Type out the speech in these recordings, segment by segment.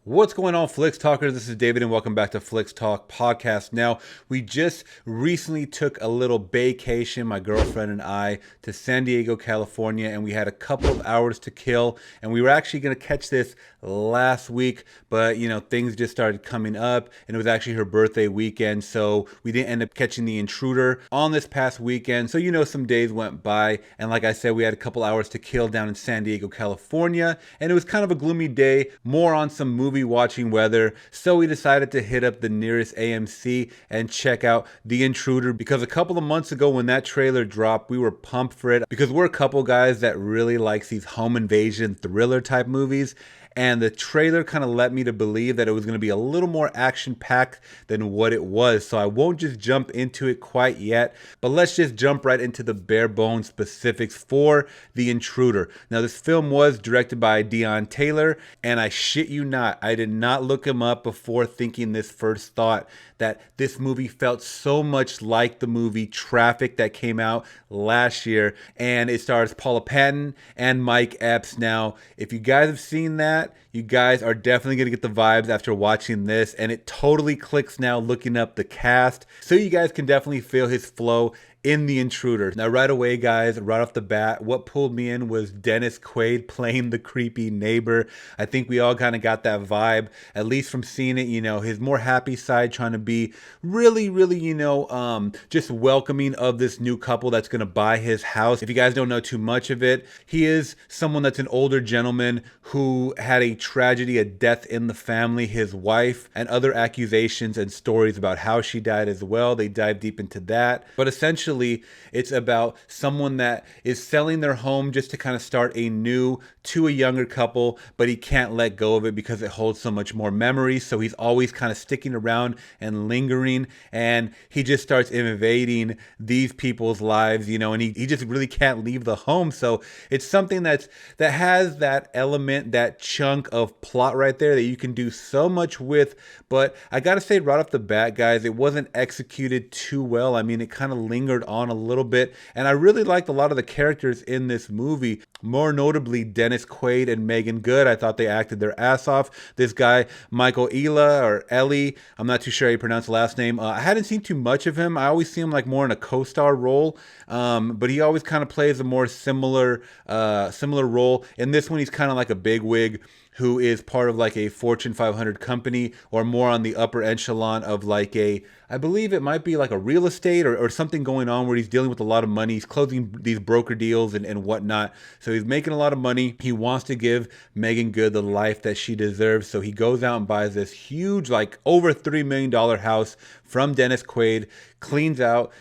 What's going on, Flix Talkers? This is David, and welcome back to Flix Talk Podcast. Now, we just recently took a little vacation, my girlfriend and I, to San Diego, California, and we had a couple of hours to kill. And we were actually going to catch this last week, but things just started coming up, and it was actually her birthday weekend, so we didn't end up catching the Intruder on this past weekend. So some days went by, and like I said, we had a couple hours to kill down in San Diego, California, and it was kind of a gloomy day, more on some movie watching weather. So we decided to hit up the nearest AMC and check out The Intruder, because a couple of months ago when that trailer dropped, we were pumped for it, because we're a couple guys that really likes these home invasion thriller type movies. And the trailer kind of led me to believe that it was going to be a little more action-packed than what it was. So I won't just jump into it quite yet, but let's just jump right into the bare bones specifics for The Intruder. Now, this film was directed by Deon Taylor, and I shit you not, I did not look him up before thinking this first thought, that this movie felt so much like the movie Traffic that came out last year. And it stars Paula Patton and Mike Epps. Now, if you guys have seen that, you guys are definitely going to get the vibes after watching this, and it totally clicks now looking up the cast. So you guys can definitely feel his flow in The Intruder. Now, right away, guys, right off the bat, what pulled me in was Dennis Quaid playing the creepy neighbor. I think we all kind of got that vibe, at least from seeing it, his more happy side, trying to be really, just welcoming of this new couple that's going to buy his house. If you guys don't know too much of it, he is someone that's an older gentleman who had a tragedy, a death in the family, his wife, and other accusations and stories about how she died as well. They dive deep into that. But essentially, it's about someone that is selling their home just to kind of start anew to a younger couple, but he can't let go of it because it holds so much more memories. So he's always kind of sticking around and lingering, and he just starts invading these people's lives, and he just really can't leave the home. So it's something that has that element, that chunk of plot right there that you can do so much with. But I gotta say right off the bat, guys, it wasn't executed too well. I mean, it kind of lingered on a little bit, and I really liked a lot of the characters in this movie, more notably Dennis Quaid and Meagan Good. I thought they acted their ass off. This guy, Michael Ealy, or Ellie, I'm not too sure how you pronounce the last name. I hadn't seen too much of him. I always see him like more in a co-star role, but he always kind of plays a more similar role. In this one, he's kind of like a bigwig who is part of like a Fortune 500 company, or more on the upper echelon of like I believe it might be like a real estate or something going on where he's dealing with a lot of money. He's closing these broker deals and whatnot. So he's making a lot of money. He wants to give Meagan Good the life that she deserves. So he goes out and buys this huge, like over $3 million house from Dennis Quaid, cleans out,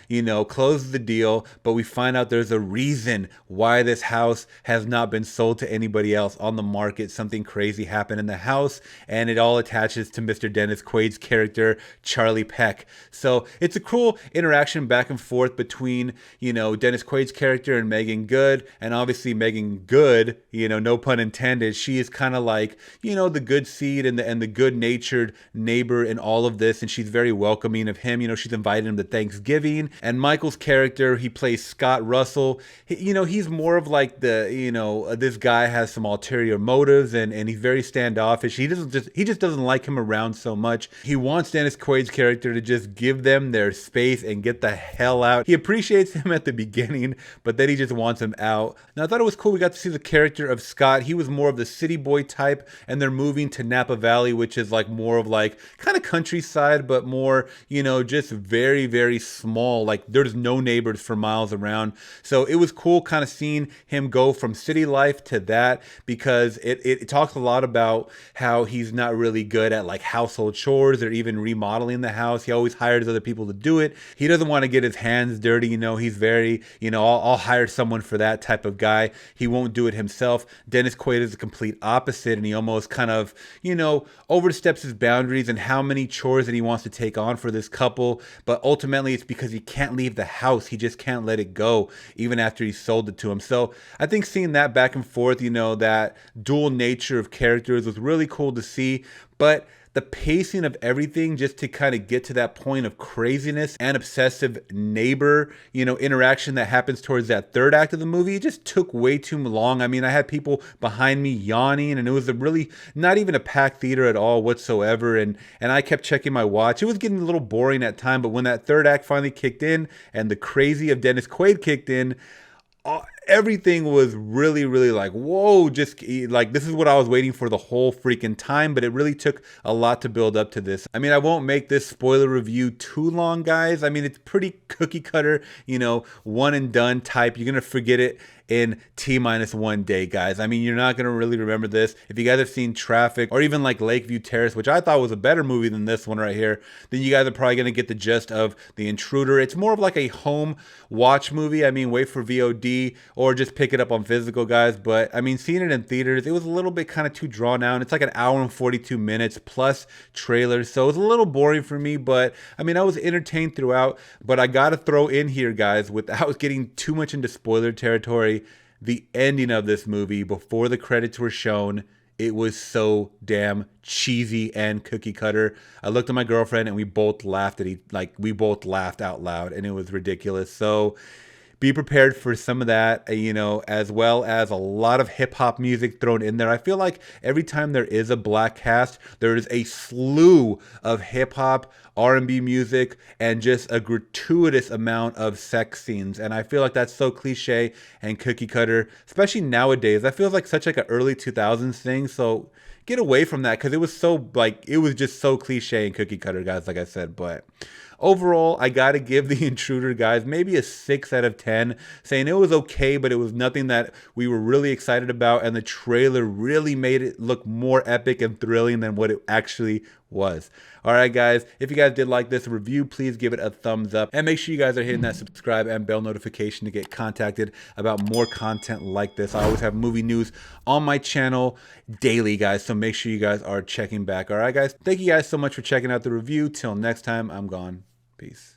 closes the deal, but we find out there's a reason why this house has not been sold to anybody else on the market. Something crazy happened in the house, and it all attaches to Mr. Dennis Quaid's character, Charlie Peck. So it's a cool interaction back and forth between, Dennis Quaid's character and Meagan Good, and obviously Meagan Good, no pun intended, she is kind of like, the good seed and the good-natured neighbor in all of this, and she's very welcoming of him. She's invited him to Thanksgiving. And Michael's character, he plays Scott Russell. He's more of like this guy has some ulterior motives, and he's very standoffish. He just doesn't like him around so much. He wants Dennis Quaid's character to just give them their space and get the hell out. He appreciates him at the beginning, but then he just wants him out. Now, I thought it was cool. We got to see the character of Scott. He was more of the city boy type, and they're moving to Napa Valley, which is like more of like kind of countryside, but more, just very, very small. Like there's no neighbors for miles around. So it was cool kind of seeing him go from city life to that, because it talks a lot about how he's not really good at like household chores or even remodeling the house. He always hires other people to do it. He doesn't want to get his hands dirty. He's very, I'll hire someone for that type of guy. He won't do it himself. Dennis Quaid is the complete opposite, and he almost kind of, oversteps his boundaries and how many chores that he wants to take on for this couple. But ultimately, it's because he can't leave the house. He just can't let it go, even after he sold it to him. So I think seeing that back and forth, that dual nature of characters was really cool to see. But the pacing of everything just to kind of get to that point of craziness and obsessive neighbor, interaction that happens towards that third act of the movie, it just took way too long. I mean, I had people behind me yawning, and it was a really not even a packed theater at all whatsoever. And I kept checking my watch. It was getting a little boring at time, but when that third act finally kicked in and the crazy of Dennis Quaid kicked in, everything was really, really like, whoa, just like this is what I was waiting for the whole freaking time. But it really took a lot to build up to this. I mean, I won't make this spoiler review too long, guys. I mean, it's pretty cookie cutter, one and done type. You're gonna forget it in T-1 day, guys. I mean, you're not gonna really remember this. If you guys have seen Traffic or even like Lakeview Terrace, which I thought was a better movie than this one right here, then you guys are probably gonna get the gist of The Intruder. It's more of like a home watch movie. I mean, wait for VOD or just pick it up on physical, guys. But I mean, seeing it in theaters, it was a little bit kind of too drawn out. It's like an hour and 42 minutes plus trailers, so it was a little boring for me. But I mean, I was entertained throughout. But I gotta throw in here, guys, without getting too much into spoiler territory, the ending of this movie before the credits were shown. It was so damn cheesy and cookie cutter. I looked at my girlfriend and we both laughed we both laughed out loud, and it was ridiculous. So be prepared for some of that, as well as a lot of hip hop music thrown in there. I feel like every time there is a black cast, there is a slew of hip hop, R&B music, and just a gratuitous amount of sex scenes. And I feel like that's so cliche and cookie cutter, especially nowadays. That feels like such like an early 2000s thing. So get away from that, because it was just so cliche and cookie cutter, guys, like I said. But overall, I gotta give The Intruder, guys, maybe a 6 out of 10, saying it was okay, but it was nothing that we were really excited about, and the trailer really made it look more epic and thrilling than what it actually was. Alright, guys, if you guys did like this review, please give it a thumbs up, and make sure you guys are hitting that subscribe and bell notification to get contacted about more content like this. I always have movie news on my channel daily, guys, so make sure you guys are checking back. Alright, guys, thank you guys so much for checking out the review. Till next time, I'm gone. Peace.